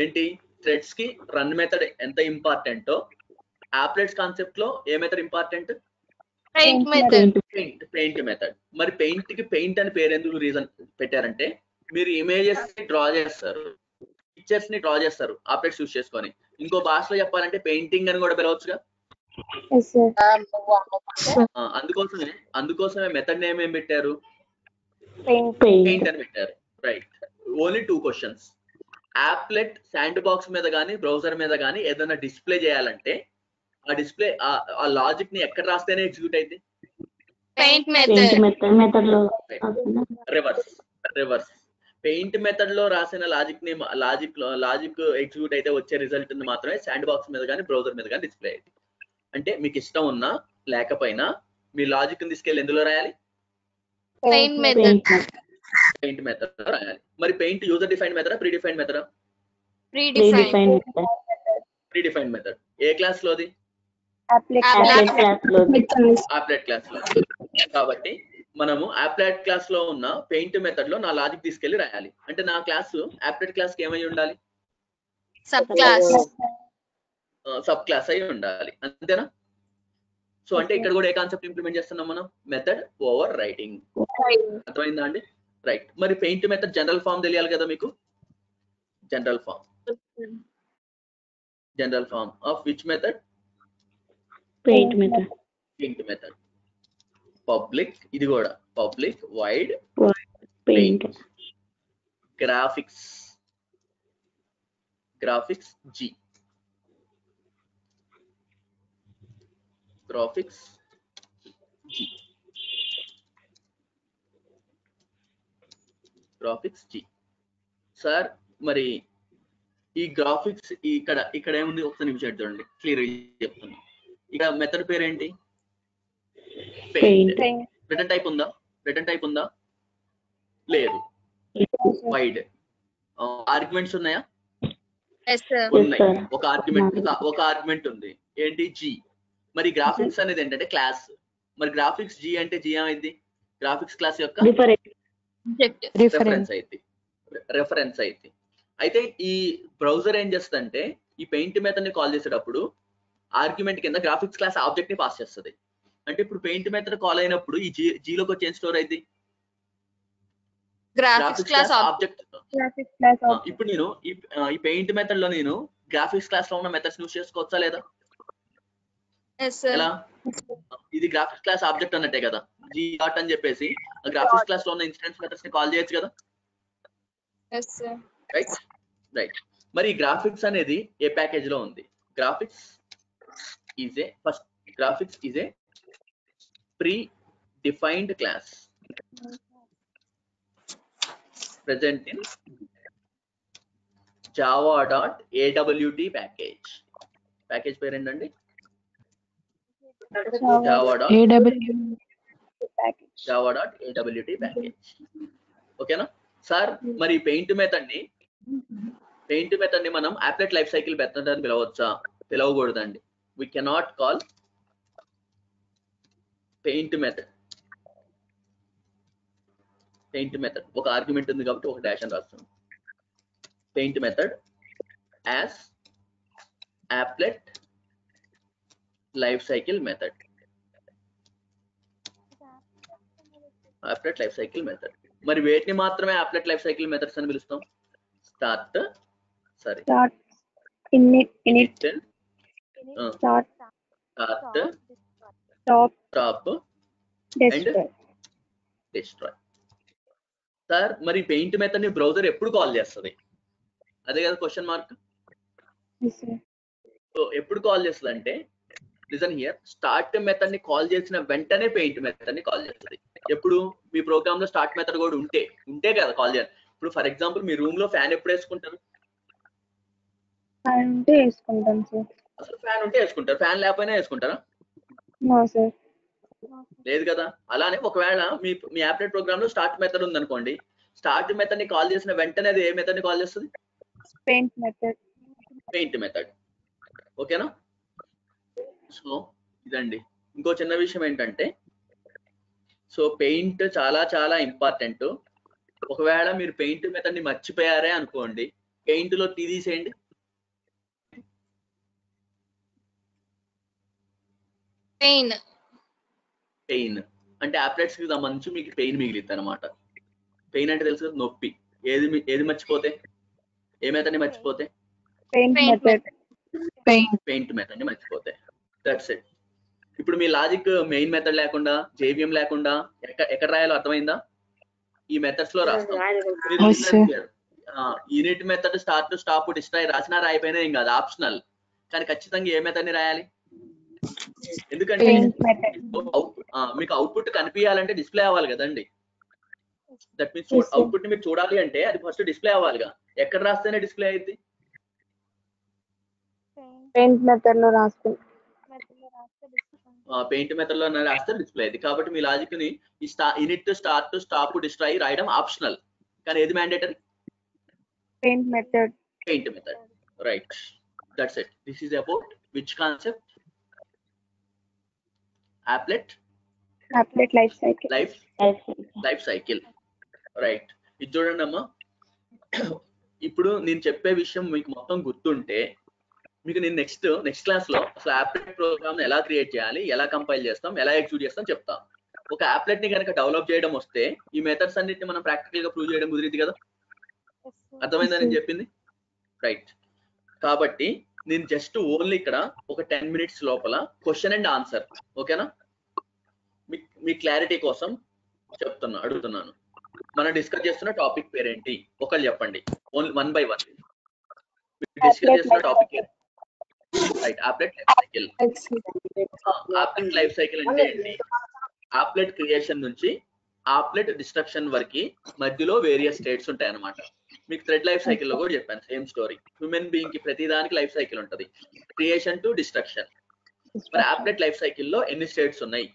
ఏంటి? థ్రెడ్స్ కి రన్ మెథడ్ ఎంత ఇంపార్టెంటో ఆప్లెట్స్ కాన్సెప్ట్ లో ఏ మెథడ్ ఇంపార్టెంట్? Paint method. మరి పెయింట్ కి పెయింట్ అని పేరు ఎందుకు రీజన్ పెట్టారంటే మీరు ఇమేజెస్ ని డ్రా చేస్తారు, పిక్చర్స్ ని డ్రా చేస్తారు ఆప్లెట్స్ యూస్ చేసుకొని. ఇంకో భాషలో చెప్పాలంటే పెయింటింగ్ అని కూడా పిలవచ్చుగా. అందుకోసమే మెథడ్ నేమ్ ఏం పెట్టారు? పెయింట్ అని పెట్టారు. Right, only 2 questions. Applet sand box మీద కానీ బ్రౌజర్ మీద కానీ ఏదైనా డిస్ప్లే చేయాలంటే ఆ డిస్ప్లే ఆ లాజిక్ ని ఎక్కడ రాస్తేనే ఎగ్జిక్యూట్ అయింది? పెయింట్ మెథడ్ లో. రివర్స్. పెయింట్ మెథడ్ లో రాసిన లాజిక్ ఎగ్జిక్యూట్ అయితే వచ్చే రిజల్ట్ మాత్రమే శాండ్ బాక్స్ మీద కానీ బ్రౌజర్ మీద కానీ డిస్ప్లే అయింది. అంటే మీకు ఇష్టం ఉన్నా లేకపోయినా మీ లాజిక్ ని తీసుకెళ్ళి ఎందులో రాయాలి? పెయింట్ మెథడ్ లో రాయాలి. మరి పెయింట్ యూజర్ డిఫైన్డ్ మెథడా ప్రీ డిఫైన్డ్ మెథడా? Predefined method. ఏ క్లాస్ లోది? ఆప్లెట్ క్లాస్ లో. కాబట్టి మనము ఆప్లెట్ క్లాస్ లో ఉన్న పెయింట్ మెథడ్ లో నా లాజిక్ తీసుకెళ్లి రాయాలి. అంటే నా క్లాస్ ఆప్లెట్ క్లాస్ కి ఏమై ఉండాలి? సబ్ క్లాస్ అయి ఉండాలి, అంతేనా? సో అంటే ఇక్కడ కూడా ఏ కాన్సెప్ట్ ఇంప్లిమెంట్ చేస్తున్నాం మనం? Method over writing. అర్థమైందా అండి? రైట్. మరి పెయింట్ మెథడ్ జనరల్ ఫామ్ తెలియాలి కదా మీకు. General form of which method? Paint method. Public, ఇది కూడా public void paint. Graphics G. Graphics G. Sir మరి ఈ గ్రాఫిక్స్ ఇక్కడ ఏముంది? ఒక నిమిషం చూడండి, క్లియర్ చెప్తున్నా. ఇక మెథడ్ పేరేంటి? పెయింట్. రిటర్న్ టైప్ ఉందా? లేదు. వైడ్. ఆర్గ్యుమెంట్స్ ఉన్నాయా? ఉన్నాయి. ఒక ఆర్గ్యుమెంట్ ఉంది, ఏంటి? G. మరి గ్రాఫిక్స్ అనేది ఏంటంటే క్లాస్. మరి గ్రాఫిక్స్ G అంటే G ఏమైంది? గ్రాఫిక్స్ క్లాస్ యొక్క రెఫరెన్స్ అయింది. అయితే ఈ బ్రౌజర్ ఏం చేస్తుందంటే ఈ పెయింట్ మెథడ్ ని కాల్ చేసేటప్పుడు ఆర్గ్యుమెంట్ కింద గ్రాఫిక్స్ క్లాస్ ఆబ్జెక్ట్ ని పాస్ చేస్తుంది. అంటే ఇప్పుడు పెయింట్ మెథడ్ కాల్ అయినప్పుడు ఈ జీలోకి వచ్చి ఏం స్టోర్ అయింది? Graphics class object. ఇప్పుడు నేను ఈ పెయింట్ మెథడ్ లో నేను గ్రాఫిక్స్ క్లాస్ లో ఉన్న మెథడ్స్ యూస్ చేసుకోవచ్చా లేదా? ఎలా? ఇది గ్రాఫిక్స్ క్లాస్ ఆబ్జెక్ట్ అన్నట్టే కదా. G డాట్ అని చెప్పేసి గ్రాఫిక్స్ క్లాస్ లో ఉన్న ఇన్స్టెన్స్ మెథడ్స్ ని కాల్ చేయొచ్చు కదా. రైట్. మరి గ్రాఫిక్స్ అనేది ఏ ప్యాకేజ్ లో ఉంది? Graphics is a pre defined class present in java.awt package పేరు ఏంటండి? java.awt package. ఓకేనా సార్? మరి పెయింట్ మెథడ్ ని మనం అప్లెట్ లైఫ్ సైకిల్ మెథడ్ అని పిలవచ్చా? పిలవకూడదండి. we cannot call paint method ఒక ఆర్గ్యుమెంట్ ఉంది కాబట్టి ఒక డాష్ అని రాస్తాం. Paint method as applet life cycle method. మరి వేటిని మాత్రమే applet లైఫ్ సైకిల్ మెథడ్స్ అని పిలుస్తాం? Start, in it, stop and destroy. Sir మరి పెయింట్ మెథడ్ ని బ్రౌజర్ ఎప్పుడు కాల్ చేస్తుంది? అదే కదా క్వశ్చన్ మార్క్. సో ఎప్పుడు కాల్ చేస్తుంది అంటే, లిజన్ హియర్, స్టార్ట్ మెథడ్ ని కాల్ చేసిన వెంటనే పెయింట్ మెథడ్ ని కాల్ చేస్తుంది. ఎప్పుడు? మీ ప్రోగ్రామ్ లో స్టార్ట్ మెథడ్ కూడా ఉంటే కదా కాల్ చేయాలి. ఇప్పుడు ఫర్ ఎగ్జాంపుల్ మీ రూమ్ లో ఫ్యాన్ ఎప్పుడు వేసుకుంటారు? అసలు ఫ్యాన్ ఉంటే వేసుకుంటారు, ఫ్యాన్ లేకపోయినా వేసుకుంటారా? లేదు కదా. అలానే ఒకవేళ మీ యాప్లెట్ ప్రోగ్రామ్ లో స్టార్ట్ మెథడ్ ఉంది అనుకోండి, స్టార్ట్ మెథడ్ ని కాల్ చేసిన వెంటనే అది ఏ మెథడ్ ని కాల్ చేస్తుంది? Paint method. ఓకేనా? సో ఇదండి. ఇంకో చిన్న విషయం ఏంటంటే, సో పెయింట్ చాలా చాలా ఇంపార్టెంట్. ఒకవేళ మీరు పెయింట్ మెథడ్ ని మర్చిపోయారే అనుకోండి, పెయింట్ లో తీసేయండి. పెయిన్ అంటే అప్లెట్స్ కి సంబంధించి మీకు పెయిన్ మిగిలిద్ది అనమాట. పెయిన్ అంటే తెలుసు కదా, నొప్పి. ఏది మర్చిపోతే? ఏ మెథడ్ ని మర్చిపోతే? పెయింట్ మెథడ్ ని మర్చిపోతే. That's it. ఇప్పుడు మీ లాజిక్ మెయిన్ మెథడ్ లేకుండా, జేవిఎం లేకుండా ఎక్కడ రాయాలో అర్థమైందా? ఈ మెథడ్స్ లో రాస్తాం. Yes, sir. Unit method start stop destroy రాసినా రాయిపోయినా ఏం కాదు, ఆప్షనల్. కానీ ఖచ్చితంగా ఏ మెథడ్ ని రాయాలి? ఎందుకంటే మీకు అవుట్పుట్ కనిపించాలంటే డిస్ప్లే అవ్వాలి కదండి. దట్ మీన్స్ అవుట్పుట్ ని మీరు చూడాలి అంటే అది ఫస్ట్ డిస్ప్లే అవ్వాలిగా. ఎక్కడ రాస్తేనే డిస్ప్లే అయింది? పెయింట్ మెథడ్ లో రాస్తాం. పెయింట్ మెథడ్ లో రాస్తే డిస్ప్లే అయింది. కాబట్టి మీ లాజిక్ ని ఈ యూనిట్ స్టార్ట్ స్టాప్ డిస్ట్రాయ్ రాయడం ఆప్షనల్, కానీ ఏది mandatory? Paint method. Paint method, right? That's it. This is about which concept? Applet life cycle. Life cycle, right. ఇది చూడండి అమ్మా, ఇప్పుడు నేను చెప్పే విషయం మీకు మొత్తం గుర్తుంటే మీకు నేను నెక్స్ట్ క్లాస్ లో అసలు యాప్లెట్ ప్రోగ్రామ్ ఎలా క్రియేట్ చేయాలి, ఎలా కంపైల్ చేస్తాం, ఎలా ఎగ్జిక్యూట్ చేస్తాం చెప్తాం. ఒక యాప్లెట్ ని కనుక డెవలప్ చేయడం వస్తే ఈ మెథడ్స్ అన్నిటిని మనం ప్రాక్టికల్ గా ప్రూవ్ చేయడం కుదిరింది కదా. అర్థమైందా నేను చెప్పింది? రైట్. కాబట్టి నేను జస్ట్ ఓన్లీ ఇక్కడ ఒక 10 minutes లోపల క్వశ్చన్ అండ్ ఆన్సర్, ఓకేనా? మీ క్లారిటీ కోసం అడుగుతున్నాను. మనం డిస్కస్ చేస్తున్న టాపిక్ పేరేంటి ఒకళ్ళు చెప్పండి, ఓన్లీ 1 by 1. డిస్కస్ చేస్తున్న topic right, applet life cycle. Applet life cycle అంటే ఏంటి? ఆప్లెట్ క్రియేషన్ నుంచి ఆప్లెట్ డిస్ట్రక్షన్ వరకు మధ్యలో వేరియస్ స్టేట్స్ ఉంటాయి అన్నమాట. మీకు థ్రెడ్ లైఫ్ సైకిల్ లో కూడా చెప్పాను సేమ్ స్టోరీ. హ్యూమన్ బీయింగ్ కి ప్రతి దానికి లైఫ్ సైకిల్ ఉంటది, క్రియేషన్ టు డిస్ట్రక్షన్. మరి ఆప్లెట్ లైఫ్ సైకిల్ లో ఎన్ని స్టేట్స్ ఉన్నాయి?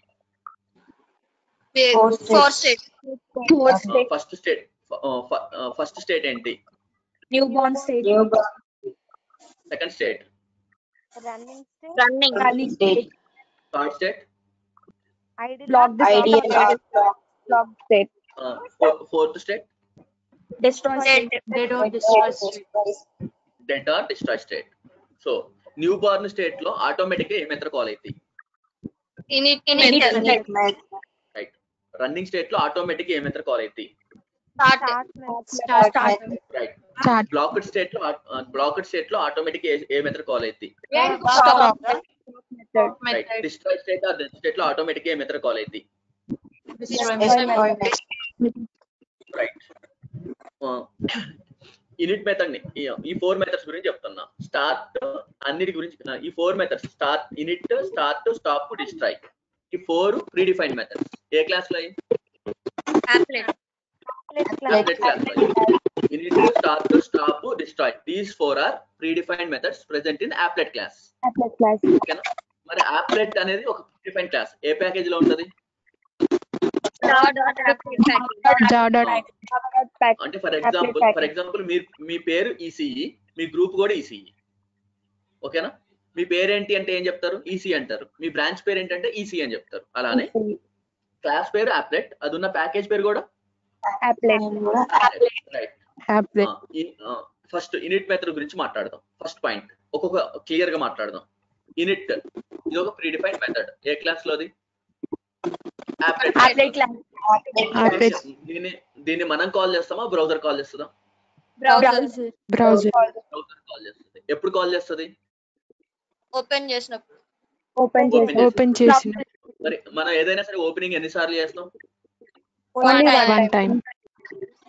4 states. ఫస్ట్ స్టేట్ ఏంటి? Newborn state. Second state? Running state. Third state? Black state. Fourth state? Destroy state. Dead or destroy state. So new born state లో automatic గా ఏ method call అవుతుంది? Init right. Running state లో automatic ఏ method call అవుతుంది? start. Right. Start. Blocked state లో automatic ఏ method call అవుతుంది? Stop. Right. Destroy state or dead state లో ఆటోమేటిక్ ఏ మెథడ్ కాల్ అవుతుంది? రైట్. యూనిట్ మెథడ్ ని ఈ 4 మెథడ్స్ గురించి చెప్తున్నా. స్టార్ట్ అన్నిటి గురించి ఈ 4 methods start, unit, start, stop, destroy. ఈ 4 ప్రీ డిఫైన్డ్ మెథడ్స్. ఏ క్లాస్ లో? Applet. Applet class లో. Unit, start, stop, destroy. These 4 are predefined methods present in applet class. ఓకేనా? మరి applet అనేది ఒక ప్రీడిఫైన్డ్ క్లాస్. ఏ ప్యాకేజ్ లో ఉంటది? అంటే ఫర్ ఎగ్జాంపుల్ మీ పేరు ఈసీఈ, మీ గ్రూప్ కూడా ఈసీఈ, ఓకేనా? మీ పేరేంటి అంటే ఏం చెప్తారు? ఈసీ అంటారు. మీ బ్రాంచ్ పేరు ఏంటంటే ఈసీ అని చెప్తారు. అలానే క్లాస్ పేరు యాప్లెట్, అది ఉన్న ప్యాకేజ్ పేరు కూడా రైట్. ఫస్ట్ యూనిట్ మెథడ్ గురించి మాట్లాడదాం. ఫస్ట్ పాయింట్ ఒక్కొక్క క్లియర్ గా మాట్లాడదాం. యూనిట్ ఇది ఒక ప్రీడిఫైన్డ్ మెథడ్. ఏ క్లాస్ లోది? దీన్ని మనం కాల్ చేస్తామా, బ్రౌజర్ కాల్ చేస్తుందా? బ్రౌజర్ కాల్ చేస్తుంది. ఎప్పుడు కాల్ చేస్తుంది? ఓపెన్ చేసినప్పుడు. ఓపెన్ చేసిన మరి మనం ఏదైనా సరే ఓపెనింగ్ ఎన్నిసార్లు చేస్తాం? One time.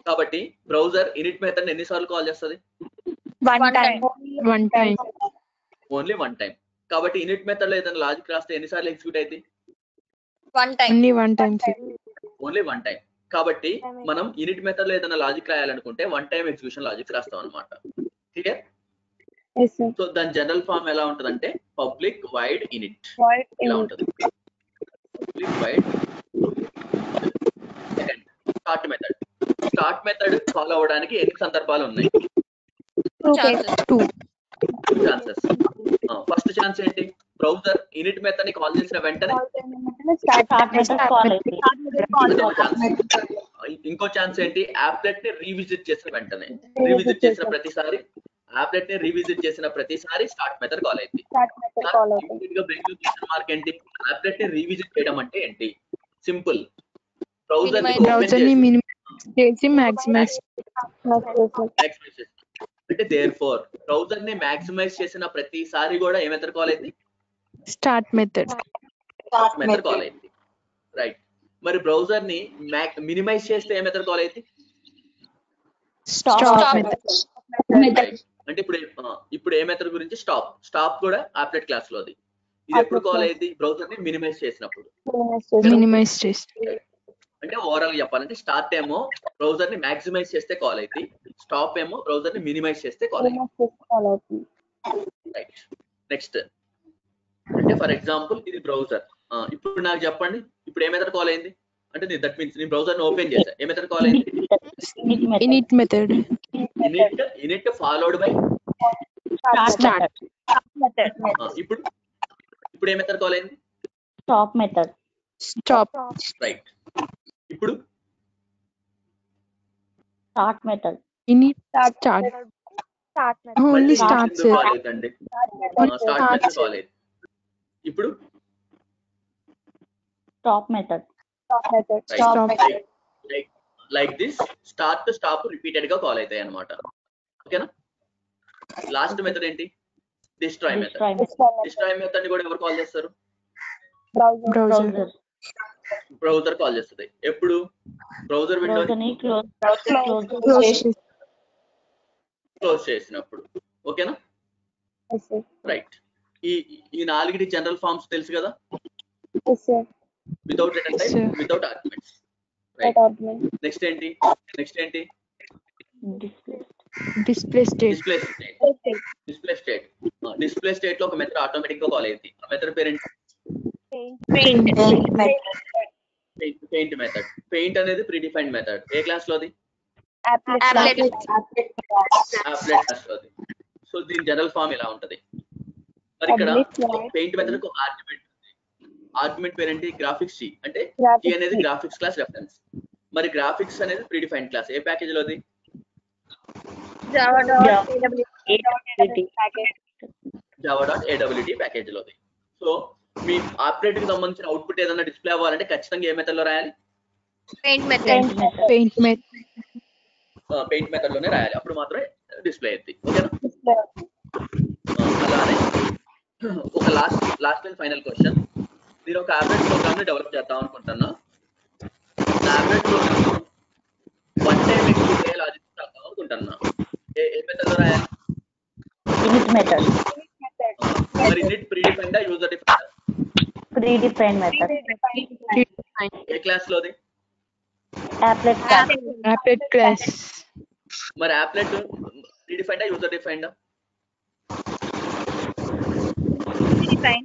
కాబట్టి బ్రౌజర్ యూనిట్ మెథడ్ ఎన్నిసార్లు కాల్ చేస్తుంది? One time. Only 1 time. కాబట్టి యూనిట్ మెథడ్ లో ఏదైనా లాజిక్ రాస్తే ఎన్నిసార్లు ఎగ్జిక్యూట్ అయింది? Only 1 time. Only 1 time. కాబట్టి మనం యూనిట్ మెథడ్ లో ఏదైనా లాజిక్ రాయాలనుకుంటే 1 టైం ఎగ్జిక్యూషన్ లాజిక్ రాస్తాం అనమాట. క్లియర్? సో దాని జనరల్ ఫామ్ ఎలా ఉంటదంటే పబ్లిక్ వైడ్ ఇనిట్ ఇలా ఉంటది. Public wide. Start method follow అవ్వడానికి ఎన్ని సందర్భాలు ఉన్నాయి? 2 chances. 2 ఛాన్సెస్. ఫస్ట్ ఛాన్స్ ఏంటి? బ్రౌజర్ యూనిట్ మెథడ్ ని కాల్ చేసిన వెంటనే ఇంకో ఛాన్స్ ఏంటి? యాప్లెట్ ని రీవిజిట్ చేసిన వెంటనే. రీవిజిట్ చేసిన ప్రతిసారి యాప్లెట్ ని రీవిజిట్ చేసిన ప్రతిసారి స్టార్ట్ మెథడ్ కాల్ అయింది. క్వశ్చన్ మార్క్ ఏంటి? యాప్లెట్ ని రీవిజిట్ చేయడం అంటే ఏంటి? సింపుల్. బ్రౌజర్ ని మినిమైజ్ చేసి మాక్సిమైజ్ అంటే దేర్ఫోర్ బ్రౌజర్ ని మాక్సిమైజ్ చేసిన ప్రతిసారి కూడా ఏ మెథడ్ కాల్ అయింది? స్టార్ట్ మెథడ్ కాల్ అయింది. రైట్. మరి బ్రౌజర్ ని మినిమైజ్ చేస్తే ఏ మెథడ్ కాల్ అయితే? Stop method. అంటే ఇప్పుడు ఏ మెథడ్ గురించి? స్టాప్ కూడా ఆప్లెట్ క్లాస్ లోది. ఇది ఎప్పుడు కాల్ అయ్యింది? బ్రౌజర్ ని మినిమైజ్ చేసినప్పుడు. మినిమైజ్ చేసి. అంటే ఓవరాల్ చెప్పాలంటే స్టార్ట్ ఏమో బ్రౌజర్ ని మాక్సిమైజ్ చేస్తే కాల్ అయితే, స్టాప్ ఏమో బ్రౌజర్ ని మినిమైజ్ చేస్తే కాల్ అవుతుంది. రైట్. నెక్స్ట్ అంటే ఫర్ ఎగ్జాంపుల్ ఇది బ్రౌజర్. ఇప్పుడు నాకు చెప్పండి, ఇప్పుడు ఏ మెథడ్ కాల్ అయింది? అంటే దట్ మీన్స్ నేను బ్రౌజర్ ని ఓపెన్ చేశా, ఏ మెథడ్ కాల్ అయింది? In it method. In it followed by start. ఇప్పుడు ఏ మెథడ్ కాల్ అయింది? Stop method. స్టాప్. రైట్. ఇప్పుడు start method. In it start. Only start sir. Start method call అయింది. ఇప్పుడు stop method. Stop. Like this start to stop repeated గా call అవుతాయి అన్నమాట. ఓకేనా? Last method ఏంటి? Destroy method. డిస్ట్రాయ్ మెథడ్ ని కూడా ఎవరు కాల్ చేస్తారు? బ్రౌజర్. బ్రౌజర్ కాల్ చేస్తుంది. ఎప్పుడు? బ్రౌజర్ విండోని క్లోజ్ చేసినప్పుడు. ఓకేనా? రైట్. ఈ నాలుగిటి జనరల్ ఫార్మ్స్ తెలుసు కదా? Without return type, without arguments. Right. Next ఏంటి? Display state. డిస్ప్లే స్టేట్ లో ఒక మెథడ్ ఆటోమేటిక్ గా కాల్ అయింది. ఆ మెథడ్ పేరెంట్ పెయింట్ మెథడ్. పెయింట్ అనేది ప్రీడిఫైన్డ్ మెథడ్. ఏ క్లాస్ లోది? ఆప్లెట్ క్లాస్ లోది. సో దీని జనరల్ ఫామ్ ఇలా ఉంటది. మరి ఇక్కడ పెయింట్ మెథడ్ కు ఆర్గ్యుమెంట్ ఉంది. ఆర్గ్యుమెంట్ పేరేంటి? Graphics c. అంటే సి అనేది గ్రాఫిక్స్ క్లాస్ రెఫరెన్స్. మరి గ్రాఫిక్స్ అనేది ప్రీడిఫైన్డ్ క్లాస్. ఏ ప్యాకేజ్ లోది? java.awt package లోది. సో మీ ఆపరేటర్ కి సంబంధించిన అవుట్పుట్ ఏదైనా డిస్ప్లే అవ్వాలంటే ఖచ్చితంగా ఏ మెథడ్ లో రాయాలి? Paint method. పెయింట్ మెథడ్ లోనే రాయాలి. అప్పుడు మాత్రమే డిస్ప్లే అయ్యింది. ఓకేనా? అలానే ఒక లాస్ట్ అండ్ ఫైనల్ క్వశ్చన్. నేను ఒక ఆపరేట్ ప్రోగ్రామ్ ని డెవలప్ చేద్దాం అనుకుంటున్నా. Operate program one time execute చేయాలి చేద్దాం అనుకుంటున్నా. ఏ మెథడ్ లో రాయాలి? Init method. మరి init predefined user defined? Predefined method. ఏ క్లాస్ లోది? Applet class. మరి applet predefined user defined?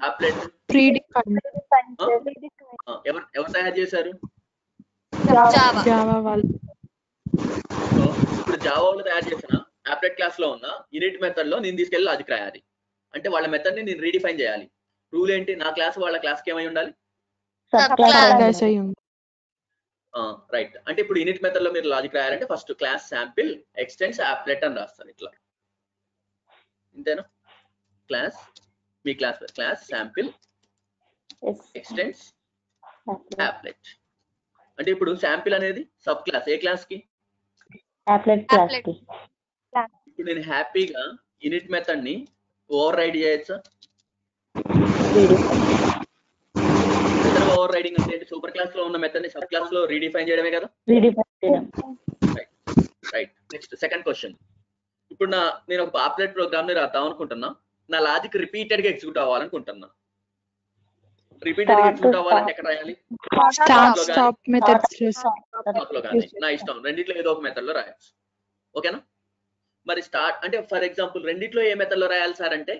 Applet predefined. ఎవరు తయారు చేశారు? జావా వాళ్ళు. ఇప్పుడు జావా వాళ్ళు తయారు చేసిన ఆప్లెట్ క్లాస్ లో ఉన్న ఇనిట్ మెథడ్ లో నేను తీసుకెళ్లి లాజిక్ రాయాలి. అంటే వాళ్ళ మెథడ్ ని నేను రీడిఫైన్ చేయాలి. రూల్ ఏంటి? నా క్లాస్ వాళ్ళ క్లాస్ కి ఏమై ఉండాలి? రైట్. అంటే ఇప్పుడు ఇనిట్ మెథడ్ లో మీరు లాజిక్ రాయాలంటే first class sample extends applet అని రాస్తారు ఇట్లా. ఇంతేనా? మీ క్లాస్ శాంపిల్ ఎక్స్టెండ్స్ ఆప్లెట్. అంటే ఇప్పుడు శాంపిల్ అనేది సబ్ క్లాస్. ఏ క్లాస్ కి? ఆప్లెట్ క్లాస్ కి. ఇప్పుడు నేను హ్యాపీగా ఇనిట్ మెథడ్ ని ఓవర్ రైడ్ చేయొచ్చా? ఓవర్ రైడింగ్ అంటే సూపర్ క్లాస్ లో ఉన్న మెథడ్ ని సబ్ క్లాస్ లో రీడిఫైన్ చేయడమే కదా? రైట్. Next second question. ఇప్పుడు నేను ఒక ఆపరేట్ ప్రోగ్రామ్ ని రాద్దాం అనుకుంటున్నా. నా లాజిక్ రిపీటెడ్ గా ఎగ్జిక్యూట్ అవ్వాలనుకుంటున్నా. రిపీటెడ్ గా ఎగ్జిక్యూట్ అవ్వాలంటే ఎక్కడ రాయాలి? స్టాప్ మెథడ్స్ లో కానీ నా ఇష్టం. రెండిట్లో ఏదో ఒక మెథడ్ లో రాయొచ్చు. ఓకేనా? మరి స్టార్ట్ అంటే ఫర్ ఎగ్జాంపుల్ రెండిట్లో ఏ మెథడ్ లో రాయాలి సార్ అంటే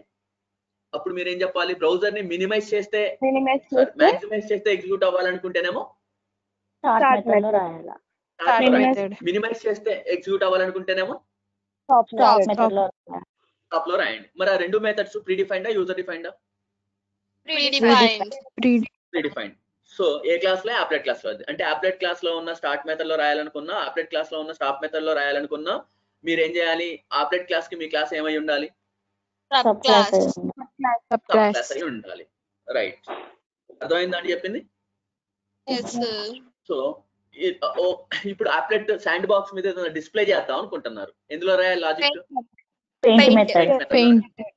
అప్పుడు మీరు ఏం చెప్పాలి? బ్రౌజర్ ని మినిమైజ్ చేస్తే మాక్సిమైజ్ చేస్తే ఎగ్జిక్యూట్ అవ్వాలనుకుంటేనేమో మినిమైజ్ చేస్తే ఎగ్జిక్యూట్ అవ్వాలనుకుంటేనేమో టాప్ లో రాయండి. మరి ఆ రెండు methods predefined user defined? Predefined. So ఏ క్లాస్ లో? ఆప్లెట్ క్లాస్ లో. అంటే ఆప్లెట్ క్లాస్ లో ఉన్న స్టార్ట్ మెథడ్ లో రాయాలనుకున్నా, ఆప్లెట్ క్లాస్ లో ఉన్న స్టాప్ మెథడ్ లో రాయాలనుకున్నా మీరు ఏం చేయాలి? ఆప్లెట్ క్లాస్ కి మీ క్లాస్ ఏమై ఉండాలి? సబ్ క్లాస్ అయి ఉండాలి. రైట్. అర్థమైందండి చెప్పింది? సో ఇప్పుడు ఆప్లెట్ శాండ్ బాక్స్ మీద డిస్ప్లే చేద్దాం అనుకుంటున్నారు. ఎందులో రాయాలి లాజిక్?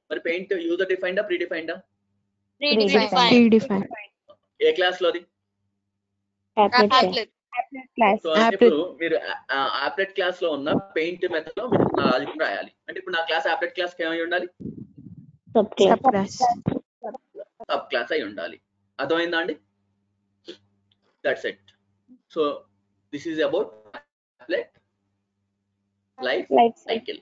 మరి పెయింట్ యూజర్ డిఫైన్డా ప్రీడిఫైన్డా? ప్రీడిఫైన్డ్. ఏ క్లాస్ లోది? applet class. Applet. Class so అంటే ఇప్పుడు మీరు ఆప్లెట్ క్లాస్ లో ఉన్న పెయింట్ మెథడ్ లో మీరు నా లాజిక్ రాయాలి. అంటే ఇప్పుడు నా క్లాస్ ఆప్లెట్ క్లాస్ ఏమై ఉండాలి? Sub class. సబ్ క్లాస్ అయి ఉండాలి. అర్థమైందా అండి? That's it. So this is about applet life life cycle.